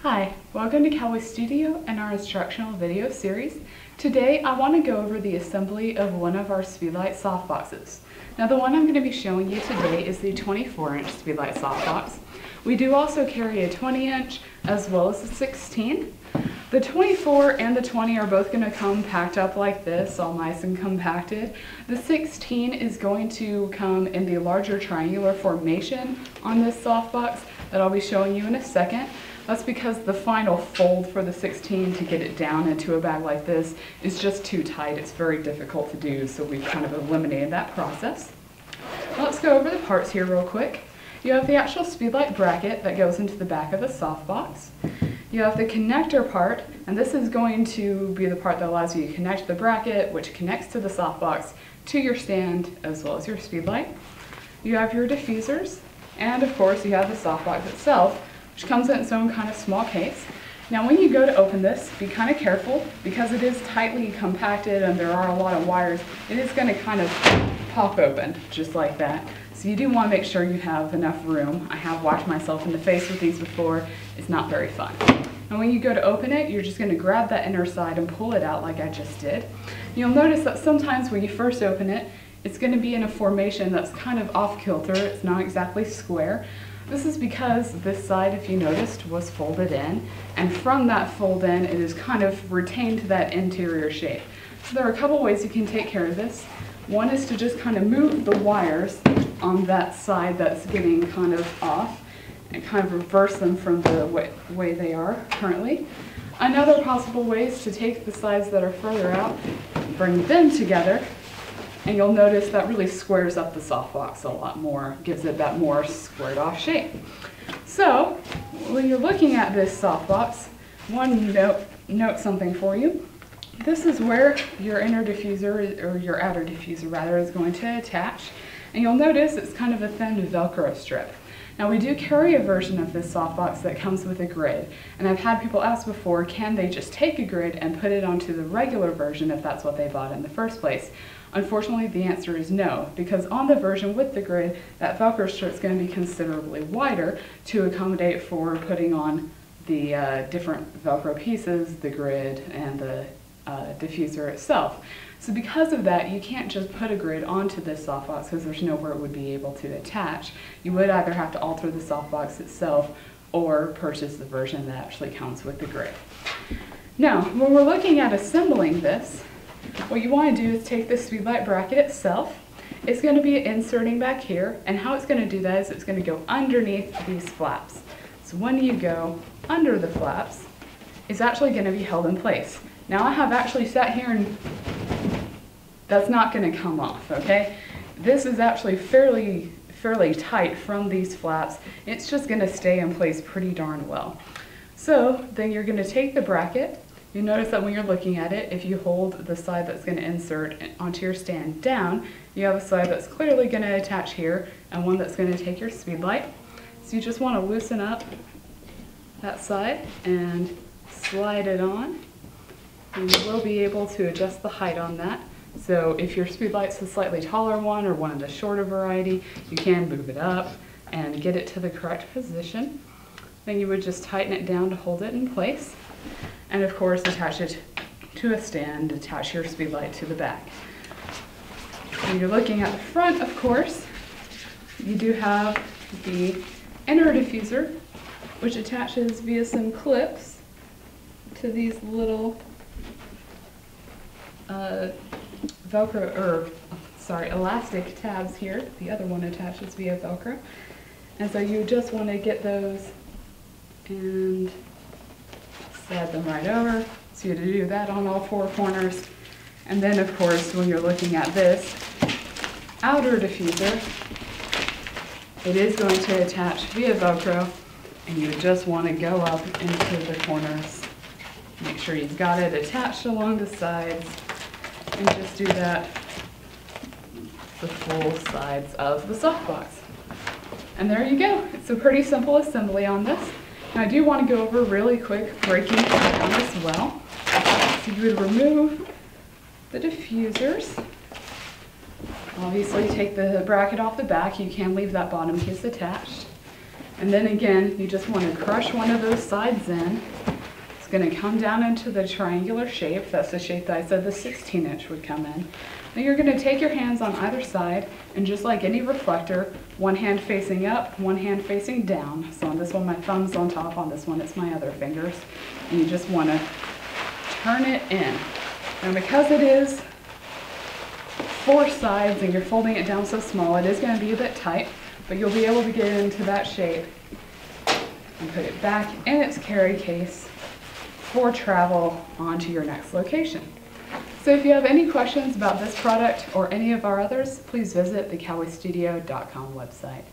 Hi, welcome to CowboyStudio and our instructional video series. Today I want to go over the assembly of one of our Speedlite Softboxes. Now the one I'm going to be showing you today is the 24-inch Speedlite Softbox. We do also carry a 20-inch as well as a 16. The 24 and the 20 are both going to come packed up like this, all nice and compacted. The 16 is going to come in the larger triangular formation on this softbox that I'll be showing you in a second. That's because the final fold for the 16 to get it down into a bag like this is just too tight. It's very difficult to do, so we've kind of eliminated that process. Let's go over the parts here real quick. You have the actual Speedlite bracket that goes into the back of the softbox. You have the connector part, and this is going to be the part that allows you to connect the bracket, which connects to the softbox, to your stand, as well as your Speedlite. You have your diffusers, and of course you have the softbox itself, which comes in its own kind of small case. Now when you go to open this, be kind of careful, because it is tightly compacted and there are a lot of wires. It is going to kind of pop open, just like that. So you do want to make sure you have enough room. I have whacked myself in the face with these before. It's not very fun. And when you go to open it, you're just going to grab that inner side and pull it out like I just did. You'll notice that sometimes when you first open it, it's going to be in a formation that's kind of off kilter. It's not exactly square. This is because this side, if you noticed, was folded in, and from that fold in, it is kind of retained that interior shape. So there are a couple ways you can take care of this. One is to just kind of move the wires on that side that's getting kind of off and kind of reverse them from the way they are currently. Another possible way is to take the sides that are further out, bring them together, and you'll notice that really squares up the softbox a lot more, gives it that more squared off shape. So when you're looking at this softbox, note something for you. This is where your inner diffuser, or your outer diffuser rather, is going to attach. And you'll notice it's kind of a thin Velcro strip. Now we do carry a version of this softbox that comes with a grid, and I've had people ask before, can they just take a grid and put it onto the regular version if that's what they bought in the first place? Unfortunately, the answer is no, because on the version with the grid, that Velcro strip is going to be considerably wider to accommodate for putting on the different Velcro pieces, the grid, and the diffuser itself. So because of that, you can't just put a grid onto this softbox because there's nowhere it would be able to attach. You would either have to alter the softbox itself or purchase the version that actually comes with the grid. Now, when we're looking at assembling this, what you want to do is take the Speedlite bracket itself. It's going to be inserting back here, and how it's going to do that is it's going to go underneath these flaps. So when you go under the flaps, it's actually going to be held in place. Now I have actually sat here and that's not going to come off, okay? This is actually fairly tight from these flaps. It's just going to stay in place pretty darn well. So then you're going to take the bracket. You notice that when you're looking at it, if you hold the side that's going to insert onto your stand down, you have a side that's clearly going to attach here and one that's going to take your Speedlite. So you just want to loosen up that side and slide it on. And you will be able to adjust the height on that. So if your Speedlite's a slightly taller one or one of the shorter variety, you can move it up and get it to the correct position. Then you would just tighten it down to hold it in place. And of course attach it to a stand, attach your Speedlite to the back. When you're looking at the front, of course, you do have the inner diffuser, which attaches via some clips to these little elastic tabs here. The other one attaches via Velcro. And so you just want to get those and slide them right over. So you do that on all four corners. And then of course, when you're looking at this outer diffuser, it is going to attach via Velcro, and you just want to go up into the corners. Make sure you've got it attached along the sides, and just do that the full sides of the softbox. And there you go. It's a pretty simple assembly on this. Now I do want to go over really quick breaking down as well. So you would remove the diffusers. Obviously take the bracket off the back. You can leave that bottom piece attached. And then again, you just want to crush one of those sides in. It's going to come down into the triangular shape. That's the shape that I said the 16-inch would come in. Now you're going to take your hands on either side, and just like any reflector, one hand facing up, one hand facing down. So on this one, my thumb's on top. On this one, it's my other fingers. And you just want to turn it in. And because it is 4 sides and you're folding it down so small, it is going to be a bit tight, but you'll be able to get it into that shape and put it back in its carry case for travel onto your next location. So if you have any questions about this product or any of our others, please visit the CowboyStudio.com website.